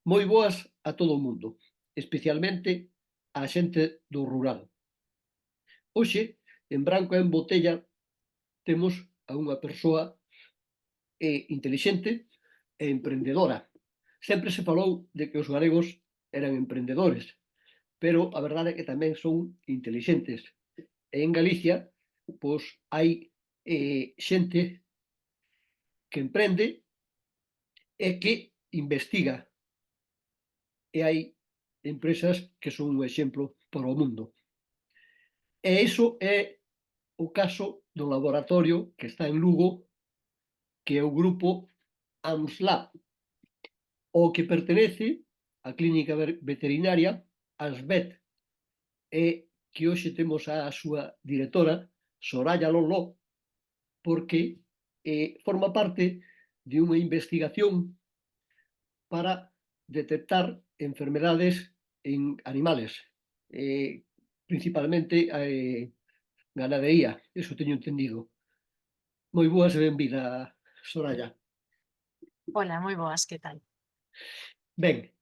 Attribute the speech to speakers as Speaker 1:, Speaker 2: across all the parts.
Speaker 1: Moi boas a todo o mundo, especialmente á xente do rural. Hoxe, en branco e en botella, temos a unha persoa intelixente e emprendedora. Sempre se falou de que os galegos eran emprendedores, pero a verdade é que tamén son intelixentes. E en Galicia, pois, hai xente que emprende e que investiga. E hai empresas que son un exemplo para o mundo. E iso é o caso do laboratorio que está en Lugo, que é o grupo AMSLab, ao que pertenece a clínica veterinaria ASVET, e que hoxe temos a súa directora, Soraya Loló, porque forma parte de unha investigación para detectar enfermedades en animales, principalmente ganadería, eso teño entendido. Moi boas e benvida, Soraya.
Speaker 2: Hola, moi boas, que tal?
Speaker 1: Ben,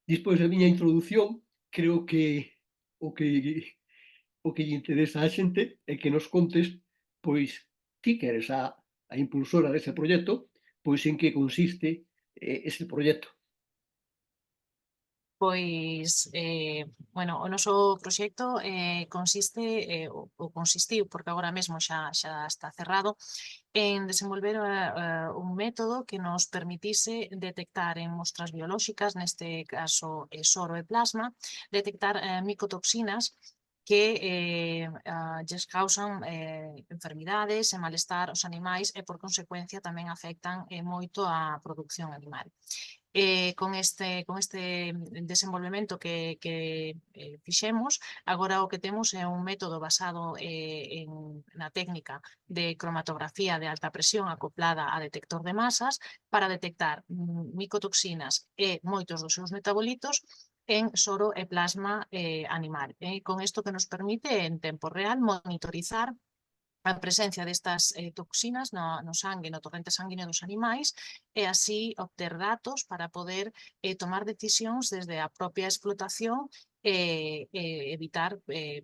Speaker 1: despois da miña introdución, creo que o que o que lle interesa á xente é que nos contes, pois, ti que eres a impulsora dese proxecto, pois en que consiste ese proxecto.
Speaker 2: Pois, bueno, o noso proxecto consiste, ou consistiu, porque agora mesmo xa está cerrado, en desenvolver un método que nos permitise detectar en mostras biolóxicas, neste caso soro e plasma, detectar micotoxinas que lles causan enfermidades e malestar aos animais e, por consecuencia, tamén afectan moito a produción animal. Con este desenvolvemento que fixemos, agora o que temos é un método basado na técnica de cromatografía de alta presión acoplada a detector de masas para detectar micotoxinas e moitos dos seus metabolitos en soro e plasma animal. Con isto que nos permite en tempo real monitorizar a presencia destas toxinas no sangue, no torrente sanguíneo dos animais e así obter datos para poder tomar decisións desde a propia explotación e evitar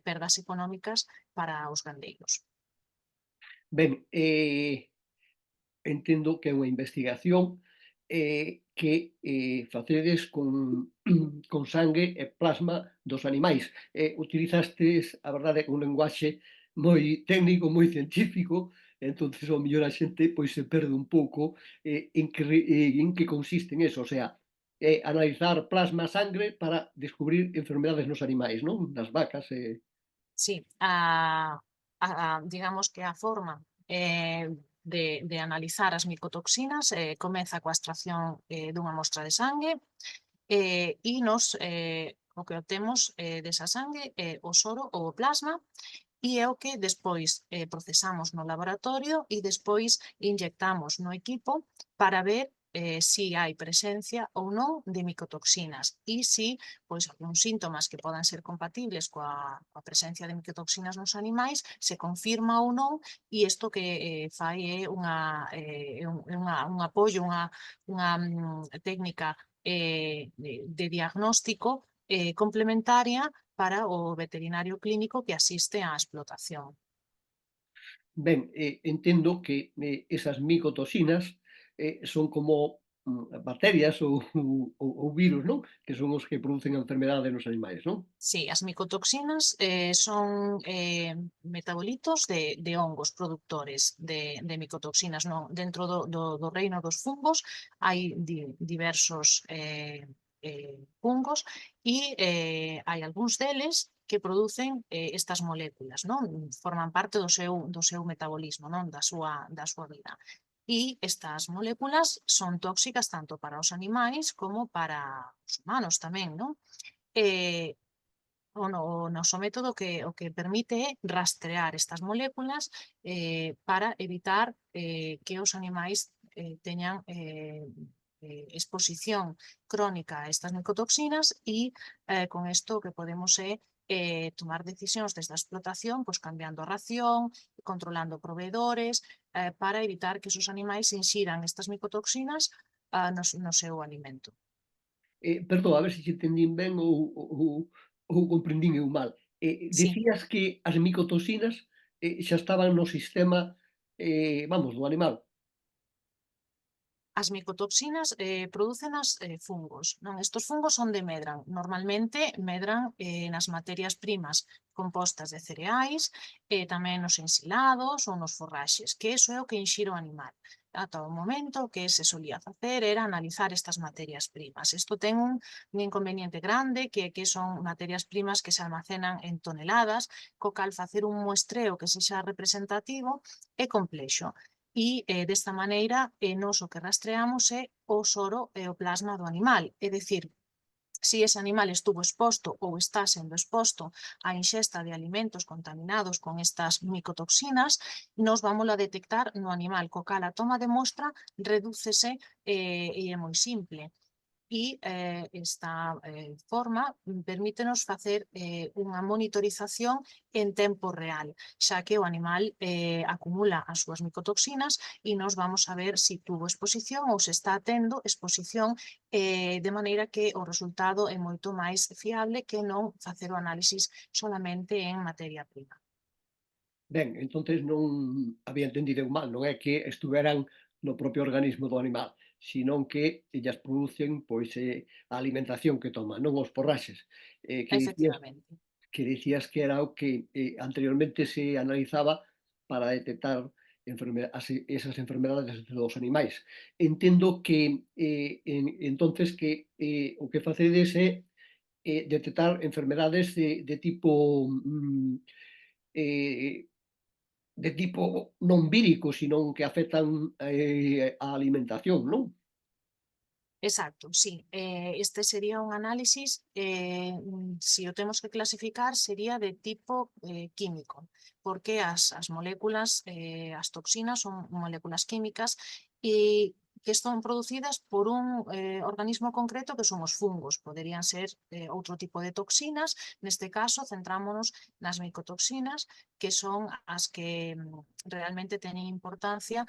Speaker 2: perdas económicas para os gandeiros.
Speaker 1: Ben, entendo que é unha investigación que facedes con sangue e plasma dos animais. Utilizastes, a verdade, un lenguaxe moi técnico, moi científico, entonces ao mellor a xente pois se perde un pouco en que consiste en eso, o sea, analizar plasma sangre para descubrir enfermedades nos animais, non? Nas vacas e...
Speaker 2: Sí, digamos que a forma de analizar as micotoxinas comeza coa extracción dunha mostra de sangue e nos o que obtemos desa sangue é o soro ou o plasma e é o que despois procesamos no laboratorio e despois inyectamos no equipo para ver si hai presencia ou non de micotoxinas e si pois, algúns síntomas que podan ser compatibles coa presencia de micotoxinas nos animais se confirma ou non e isto que fai é un apoio, unha técnica de diagnóstico complementaria para o veterinario clínico que asiste á explotación.
Speaker 1: Ben, entendo que esas micotoxinas son como bacterias ou virus, non? Que son os que producen a enfermedade nos animais, non?
Speaker 2: Sí, as micotoxinas son metabolitos de hongos produtores de micotoxinas. Non? Dentro do reino dos fungos hai diversos fungos e hai algúns deles que producen estas moléculas, non? Forman parte do seu metabolismo, non? Da súa vida. E estas moléculas son tóxicas tanto para os animais como para os humanos tamén, non? Eh, o noso método o que permite é rastrear estas moléculas para evitar que os animais teñan exposición crónica a estas micotoxinas e con isto o que podemos é tomar decisións desde a explotación, pois cambiando a ración, controlando proveedores, para evitar que esos animais inxiran estas micotoxinas no seu alimento.
Speaker 1: Perdón, a ver se che entendín ben ou comprendín eu mal.
Speaker 2: Sí.
Speaker 1: Dicías que as micotoxinas xa estaban no sistema, vamos, do animal.
Speaker 2: As micotoxinas prodúcenas fungos, non? Estos fungos son de medran. Normalmente medran nas materias primas compostas de cereais, tamén nos ensilados ou nos forraxes, que iso é o que inxire o animal. Ata o momento o que se solía facer era analizar estas materias primas. Isto ten un inconveniente grande, que son materias primas que se almacenan en toneladas, co cal facer un muestreo que sexa representativo é complexo. E desta maneira nós o que rastreamos é o soro e o plasma do animal, é dicir, se ese animal estuvo exposto ou está sendo exposto á inxesta de alimentos contaminados con estas micotoxinas, nos vamos a detectar no animal, co cal a toma de mostra redúcese e é moi simple. E esta forma permítenos facer unha monitorización en tempo real, xa que o animal acumula as súas micotoxinas e nos vamos a ver se tuvo exposición ou se está tendo exposición, de maneira que o resultado é moito máis fiable que non facer o análisis solamente en materia prima.
Speaker 1: Ben, entonces non había entendido eu mal, non é que estuveran no propio organismo do animal, senón que ellas producen pois a alimentación que toman, non os forraxes.
Speaker 2: Efectivamente.
Speaker 1: Que dicías que era o que anteriormente se analizaba para detectar esas enfermedades dos animais. Entendo que entonces que o que facedes é detectar enfermedades de tipo eh, de tipo non vírico, sino que afectan a alimentación, non?
Speaker 2: Exacto, sí. Este sería un análisis, si o temos que clasificar, sería de tipo químico, porque as moléculas, as toxinas son moléculas químicas e que son producidas por un organismo concreto que son os fungos. Poderían ser outro tipo de toxinas, neste caso centrámonos nas micotoxinas, que son as que realmente teñen importancia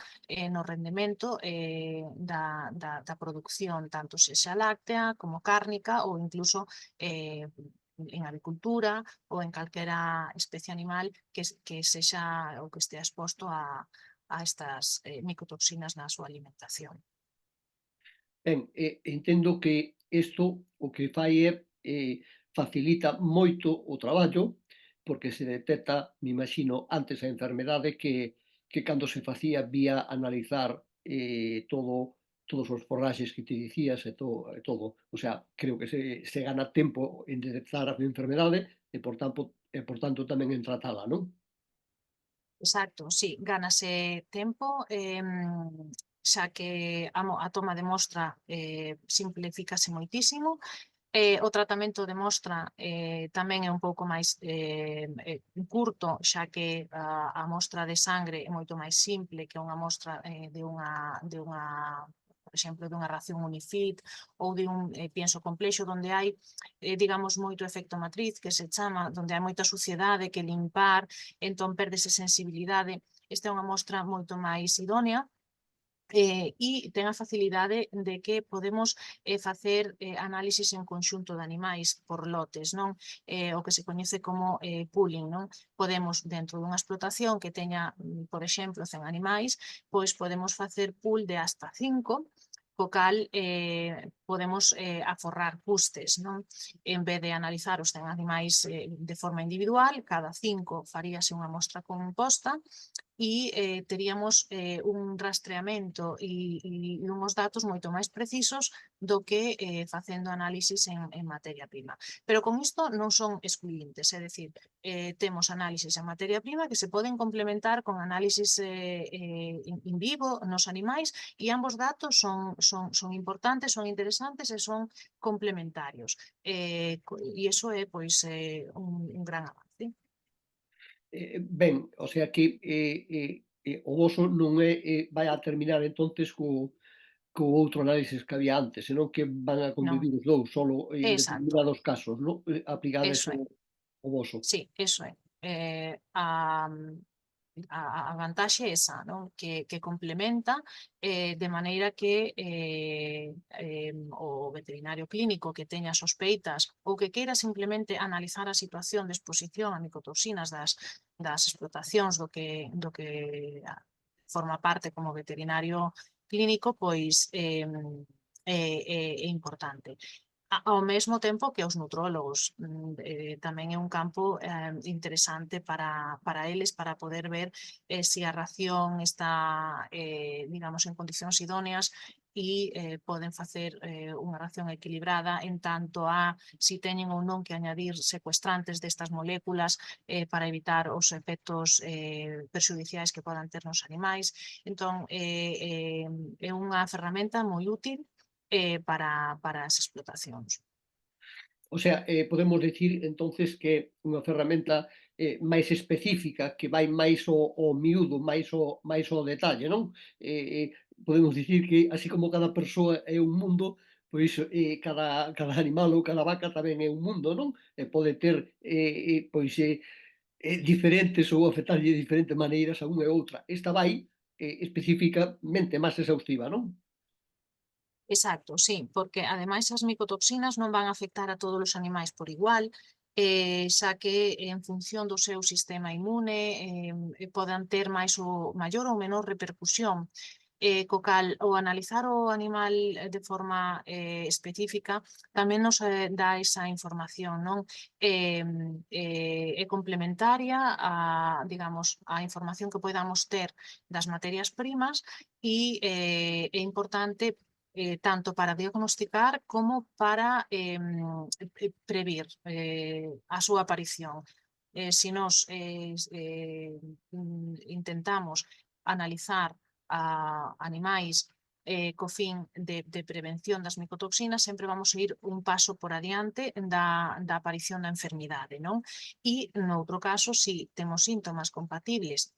Speaker 2: no rendemento da producción, tanto sexa láctea como cárnica ou incluso en avicultura ou en calquera especie animal que sexa ou que estea exposto a estas micotoxinas na súa alimentación.
Speaker 1: Ben, entendo que isto o que fai é facilita moito o traballo, porque se detecta, me imagino, antes a enfermedade que cando se facía vía analizar todos os forraxes que te dicías e todo. O sea, creo que se gana tempo en detectar a enfermedade e por tanto tamén en tratala, non?
Speaker 2: Exacto, sí, gánase tempo, xa que a toma de mostra simplifícase moitísimo. O tratamento de mostra tamén é un pouco máis curto, xa que a mostra de sangre é moito máis simple que unha mostra de unha por exemplo, dunha ración Unifit ou de un pienso complexo onde hai, digamos, moito efecto matriz, que se chama, onde hai moita suciedade que limpar, entón perdese sensibilidade. Esta é unha mostra moito máis idónea, e ten a facilidade de que podemos facer análisis en conxunto de animais por lotes, non? O que se coñece como pooling, non? Podemos, dentro dunha explotación que teña, por exemplo, 100 animais, pois podemos facer pool de hasta 5, co cal podemos aforrar custes, non? En vez de analizar os 100 animais de forma individual, cada 5 faríase unha mostra composta e teríamos un rastreamento e unhos datos moito máis precisos do que facendo análisis en materia prima. Pero con isto non son excluyentes, é dicir, temos análisis en materia prima que se poden complementar con análisis in vivo nos animais e ambos datos son importantes, son interesantes e son complementarios. E iso é pois un gran avance.
Speaker 1: Ben, o sea que o voso non é vai a terminar entonces co outro análisis que había antes, senón que van a
Speaker 2: Non,
Speaker 1: convivir os dous, solo en
Speaker 2: exacto,
Speaker 1: determinados casos, non? Aplicades
Speaker 2: eso é.
Speaker 1: o voso.
Speaker 2: Sí, eso é. A vantaxe é esa, non? Que complementa de maneira que o veterinario clínico que teña sospeitas ou que queira simplemente analizar a situación de exposición a micotoxinas das explotacións do que forma parte como veterinario clínico, pois é importante. Ao mesmo tempo que os nutrólogos, tamén é un campo interesante para eles, para poder ver se a ración está, digamos, en condicións idóneas e poden facer unha ración equilibrada en tanto a si teñen ou non que añadir secuestrantes destas moléculas para evitar os efectos perxudiciais que podan ter nos animais. Entón, é unha ferramenta moi útil para as explotacións.
Speaker 1: O sea, podemos dicir entonces que unha ferramenta máis específica, que vai máis ao miúdo, máis ao detalle, non? Podemos dicir que, así como cada persoa é un mundo, pois cada animal ou cada vaca tamén é un mundo, non? E pode ter pois diferentes ou afectarlle de diferentes maneiras a unha e outra. Esta vai especificamente máis exhaustiva, non?
Speaker 2: Exacto, sí, porque ademais as micotoxinas non van a afectar a todos os animais por igual, xa que en función do seu sistema inmune poden ter máis ou maior ou menor repercusión. Co cal, o analizar o animal de forma específica tamén nos dá esa información, non? É complementaria a, digamos, a información que podamos ter das materias primas e é importante tanto para diagnosticar como para previr a súa aparición. Se nós intentamos analizar a animais co fin de prevención das micotoxinas, sempre vamos a ir un paso por adiante da aparición da enfermidade, non? E, noutro caso, se temos síntomas compatibles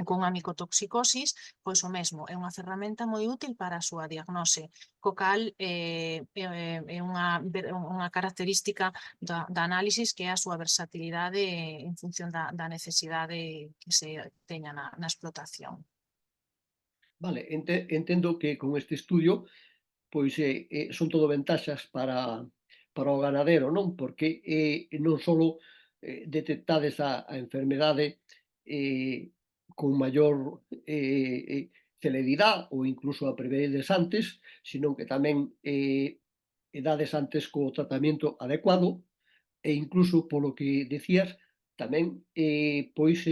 Speaker 2: con a micotoxicosis, pois o mesmo, é unha ferramenta moi útil para a súa diagnose, co cal é unha característica da análisis que é a súa versatilidade en función da necesidade que se teña na explotación.
Speaker 1: Vale, entendo que con este estudio pois son todo ventaxas para o ganadero, non? Porque non só detectades a enfermedade con maior celeridade ou incluso a preveredes antes, senón que tamén dades antes co tratamento adecuado e incluso polo que decías tamén pois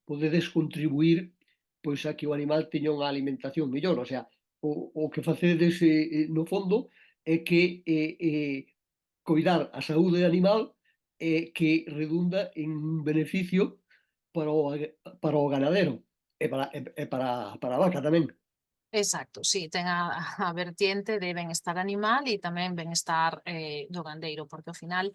Speaker 1: podedes contribuir pois a que o animal teña unha alimentación mellor, o sea, o que facedes no fondo é que coidar a saúde animal que redunda en un beneficio para o ganadero para a vaca tamén.
Speaker 2: Exacto, sí, ten a vertiente de benestar animal e tamén benestar do gandeiro, porque ao final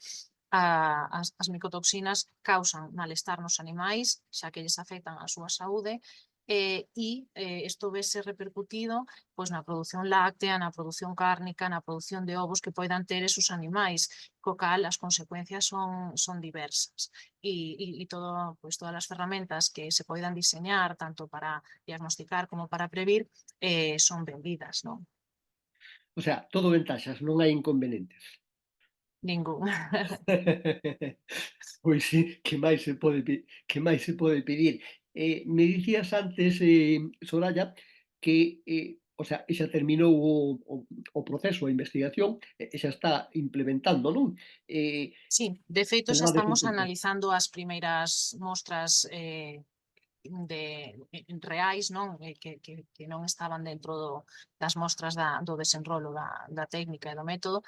Speaker 2: as micotoxinas causan malestar nos animais, xa que lles afectan a súa saúde, isto vese repercutido pois, na produción láctea, na produción cárnica, na produción de ovos que poidan ter esos animais, co cal as consecuencias son diversas. Pois, todas as ferramentas que se poidan diseñar, tanto para diagnosticar como para previr, son benvidas, non?
Speaker 1: O sea, todo ventaxas, non hai inconvenientes.
Speaker 2: Ningún.
Speaker 1: Pois sí, que máis se pode pedir? Me dicías antes, Soraya, que o sea, xa terminou o proceso, a investigación, e xa está implementando, non?
Speaker 2: Sí, de feito xa
Speaker 1: Verdade
Speaker 2: estamos
Speaker 1: concreta.
Speaker 2: analizando as primeiras mostras reais, non? Que non estaban dentro das mostras do desenrolo da técnica e do método.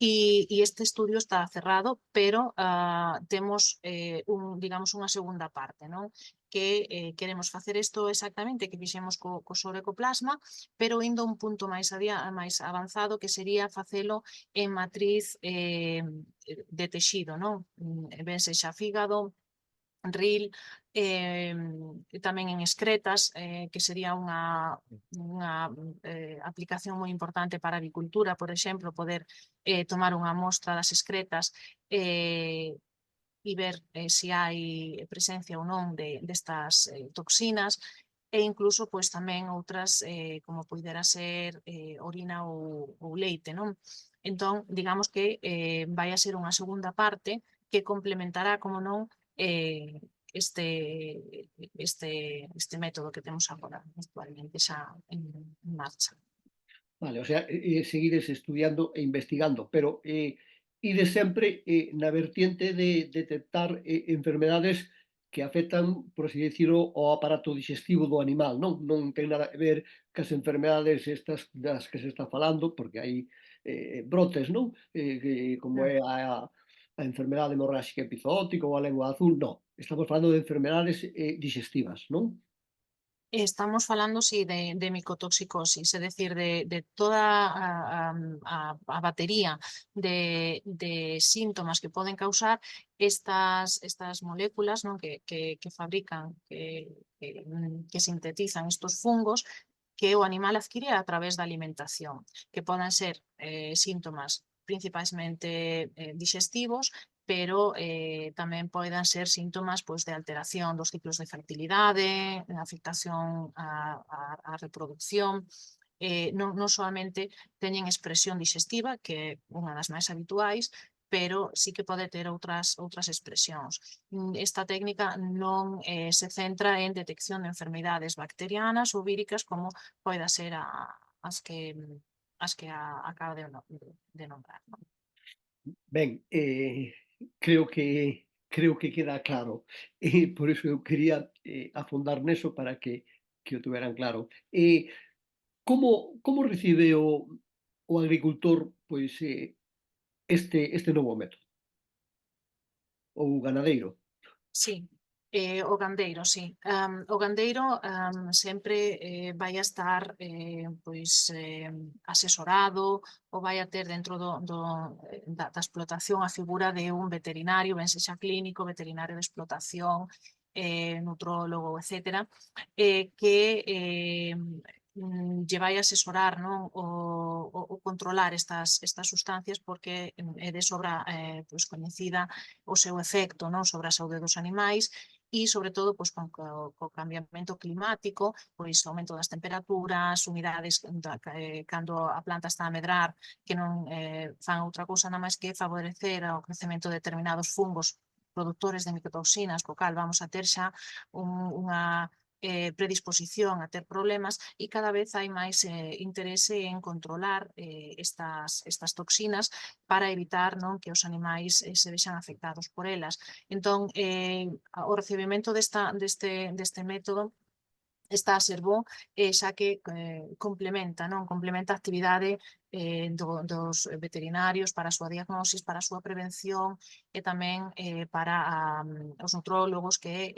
Speaker 2: E este estudio está cerrado, pero temos digamos, unha segunda parte, non? Que queremos facer isto exactamente que fixemos co soricoplasma, pero indo a un punto máis avanzado, que sería facelo en matriz de texido, non? Ben sexa fígado, ril, tamén en excretas, que sería unha aplicación moi importante para a avicultura, por exemplo, poder tomar unha mostra das excretas e ver se hai presencia ou non destas toxinas. e incluso pois tamén outras como poidera ser orina ou leite, non? Entón, digamos que vai a ser unha segunda parte que complementará, como non, este método que temos agora actualmente xa en marcha.
Speaker 1: Vale, o sea, seguides estudiando e investigando, pero ides sempre na vertiente de detectar enfermedades que afectan, por así decirlo, ao aparato digestivo do animal, non? Non ten nada que ver cas enfermedades estas das que se está falando, porque hai brotes, non? Como
Speaker 2: Mm.
Speaker 1: é a enfermedade hemorráxica epizootica ou a lengua azul, non. Estamos falando de enfermedades digestivas, non?
Speaker 2: Estamos falando, sí, de micotoxicosis, es decir, de toda a batería de síntomas que poden causar estas moléculas, non, que fabrican, que sintetizan estos fungos que o animal adquire a través da alimentación, que poden ser síntomas principalmente digestivos, pero tamén poden ser síntomas pois, de alteración dos ciclos de fertilidade, afectación á reproducción, non solamente teñen expresión digestiva, que é unha das máis habituais, pero sí que pode ter outras expresións. Esta técnica non se centra en detección de enfermidades bacterianas ou víricas como poida ser as que acaba de nombrar. Non?
Speaker 1: Ben, creo que queda claro. Por iso eu quería afondar neso para que o tuveran claro. Como recibe o agricultor pois este novo método? Ou o ganadeiro?
Speaker 2: Sí, o gandeiro, sí. O gandeiro sempre vai a estar pois, asesorado ou vai a ter dentro da explotación a figura de un veterinario, ben sexa clínico, veterinario de explotación, nutrólogo, etcétera, que lle vai asesorar, non, o controlar estas sustancias porque é de sobra pois, coñecida o seu efecto, non, sobre a saúde dos animais e, sobre todo, pois, co cambiamento climático, pois, o aumento das temperaturas, humidades, cando a planta está a medrar, que non fan outra cousa nada máis que favorecer o crecemento de determinados fungos produtores de micotoxinas, co cal vamos a ter xa unha predisposición a ter problemas e cada vez hai máis interese en controlar estas toxinas para evitar, non, que os animais se vexan afectados por elas. Entón, o recibimento deste método está a ser bo, xa que complementa, non? Complementa a actividade dos veterinarios para a súa diagnosis, para a súa prevención e tamén para os nutrólogos que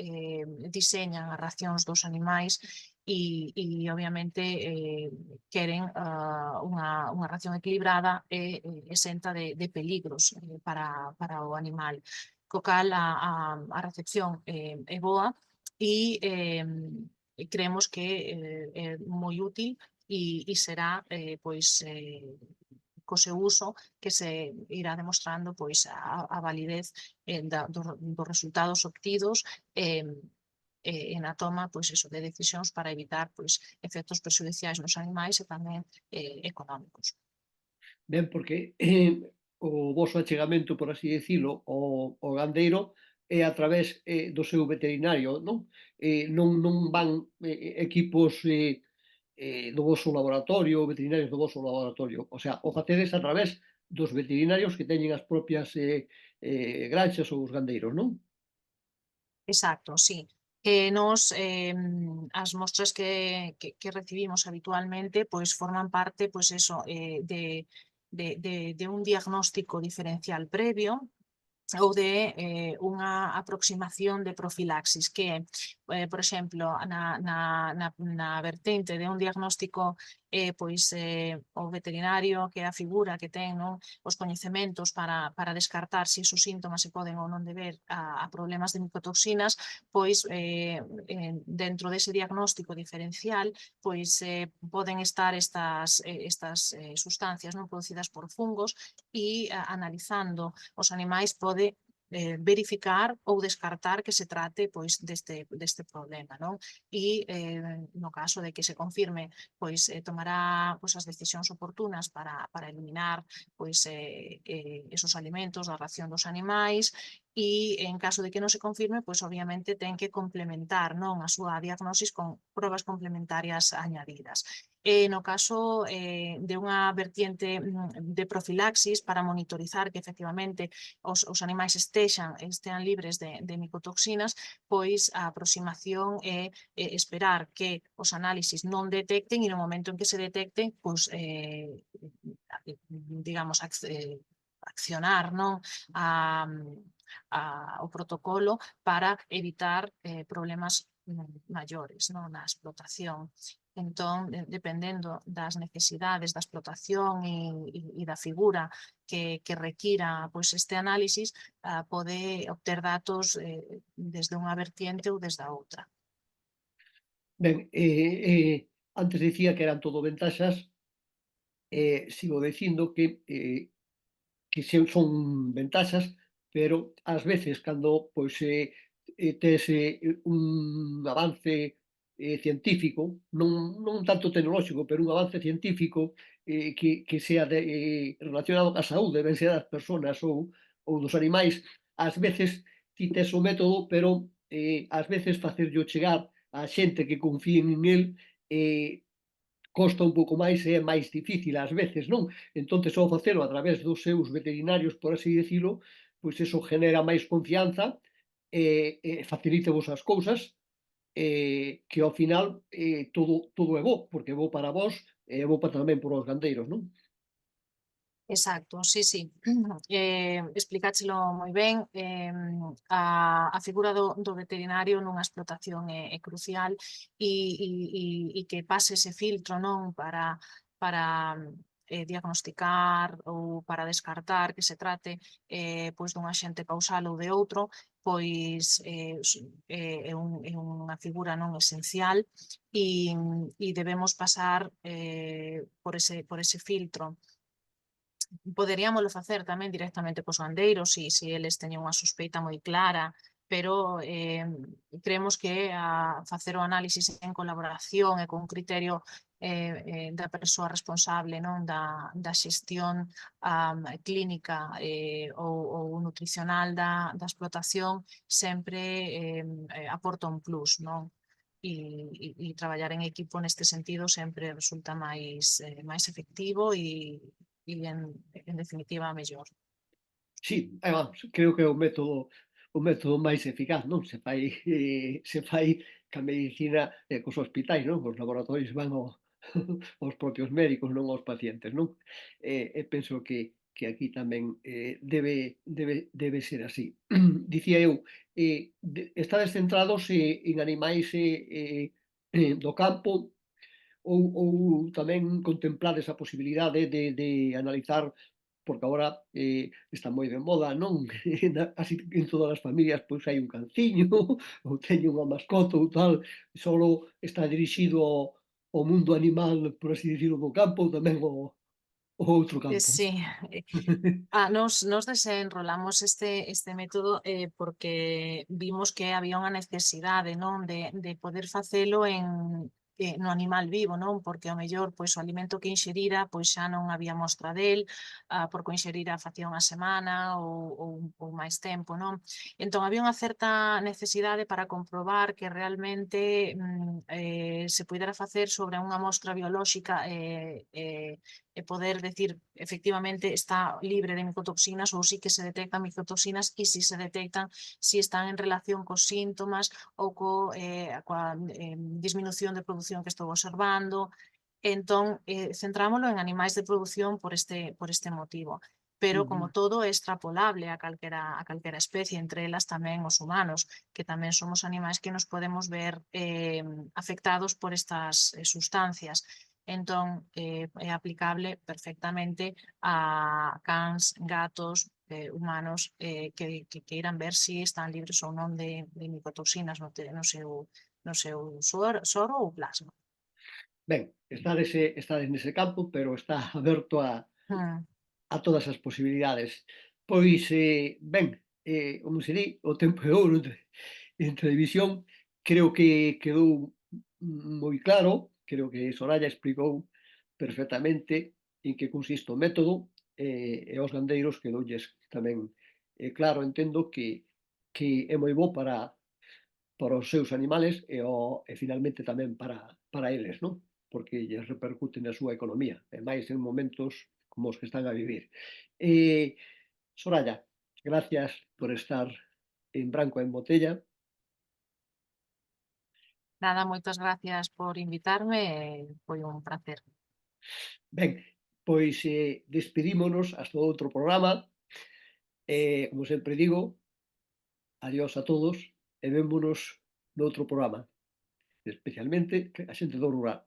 Speaker 2: diseñan as racións dos animais e obviamente queren unha ración equilibrada e exenta de peligros para o animal. Co cal a recepción é boa e creemos que é moi útil e será pois co seu uso que se irá demostrando pois a validez dos resultados obtidos na toma pois eso, de decisións para evitar pois efectos prexudiciais nos animais e tamén económicos.
Speaker 1: Ben, porque o voso achegamento, por así dicilo, ao gandeiro é a través do seu veterinario, non? Non van equipos do voso laboratorio, veterinarios do voso laboratorio. O sea, o facedes a través dos veterinarios que teñen as propias granxas ou os gandeiros, non?
Speaker 2: Exacto, sí. Nos, as mostras que recibimos habitualmente, pois forman parte, pois eso, de un diagnóstico diferencial previo ou de unha aproximación de profilaxis, que é, por exemplo, na vertente de un diagnóstico pois o veterinario que é a figura que ten, non, os coñecementos para descartar se esos síntomas se poden ou non deber a problemas de micotoxinas, pois dentro dese diagnóstico diferencial pois poden estar estas sustancias non producidas por fungos e analizando os animais pode verificar ou descartar que se trate pois deste problema, non? E no caso de que se confirme, pois tomará pois as decisións oportunas para eliminar pois esos alimentos da ración dos animais, e en caso de que non se confirme, pois obviamente ten que complementar, non, a súa diagnosis con probas complementarias añadidas. No caso de unha vertiente de profilaxis para monitorizar que efectivamente os animais estean libres de micotoxinas, pois a aproximación é esperar que os análisis non detecten e no momento en que se detecten, pois, digamos, accionar non o protocolo para evitar problemas maiores non, na explotación. Entón, dependendo das necesidades da explotación e da figura que requira pois, este análisis, pode obter datos desde unha vertiente ou desde a outra.
Speaker 1: Ben, antes dicía que eran todo ventaxas, sigo dicindo que son ventaxas, pero ás veces cando pois tes un avance científico, non tanto tecnolóxico, pero un avance científico que sea relacionado á saúde, ben sea das persoas ou dos animais, ás veces ti tes o método, pero ás veces facerllo chegar á xente que confíen en el costa un pouco máis e é máis difícil ás veces, non? Entonces, ao facelo a través dos seus veterinarios, por así dicilo, pois eso genera máis confianza e facilita vos as cousas, que ao final todo é bo, porque é bo para vos e é bo para tamén para os gandeiros, non?
Speaker 2: Exacto, sí, sí. Explicáchelo moi ben. A figura do veterinario nunha explotación é crucial e que pase ese filtro non para diagnosticar ou para descartar que se trate pois dun axente causal ou de outro, pois é unha figura non esencial e debemos pasar por ese filtro. Poderíamolo facer tamén directamente cos gandeiros se eles teñen unha sospeita moi clara, pero creemos que facer o análisis en colaboración e con criterio da persoa responsable non da xestión clínica ou nutricional da explotación sempre aporta un plus, non? E traballar en equipo neste sentido sempre resulta máis efectivo e en definitiva mellor.
Speaker 1: Sí, vamos, creo que é o método máis eficaz, non? Se fai ca medicina cos hospitais, non? Os laboratorios van aos propios médicos, non aos pacientes, non? E penso que aquí tamén debe ser así. Dicía eu, estades centrados en animais do campo ou tamén contemplades a posibilidade de analizar porque agora está moi de moda, non? Así en todas as familias pois hai un canciño ou teñen unha mascota ou tal, solo está dirixido ao mundo animal, por así dicirlo, do campo ou tamén ao outro campo.
Speaker 2: Sí, nos desenrolamos este método porque vimos que había unha necesidade non de poder facelo no animal vivo, non? Porque ao mellor pois o alimento que inxerira pois xa non había mostra del, porque o inxerira facía unha semana ou máis tempo, non? Entón había unha certa necesidade para comprobar que realmente se pudera facer sobre unha mostra biolóxica e poder decir efectivamente está libre de micotoxinas ou si que se detectan micotoxinas e si se detectan si están en relación cos síntomas ou coa disminución de produción que estou observando. Entón, centrámoslo en animais de produción por este motivo. Pero, como todo, é extrapolable a calquera especie, entre elas tamén os humanos, que tamén somos animais que nos podemos ver afectados por estas sustancias. Entón, é aplicable perfectamente a cans, gatos, humanos que queiran ver se están libres ou non de micotoxinas no seu soro ou plasma.
Speaker 1: Ben, estades nese campo, pero está aberto a todas as posibilidades. Pois, ben, como se di, o tempo é ouro en televisión, creo que quedou moi claro, creo que Soraya explicou perfectamente en que consiste o método, e aos gandeiros quedoulles tamén claro, entendo que é moi bo para os seus animales e finalmente tamén para eles, non? Porque lles repercute na súa economía, e máis en momentos como os que están a vivir. Soraya, gracias por estar en Branco en Botella.
Speaker 2: Nada, moitas gracias por invitarme, foi un placer.
Speaker 1: Ben, pois despedímonos hasta outro programa. Como sempre digo, adiós a todos e vémonos noutro programa, especialmente a xente do rural.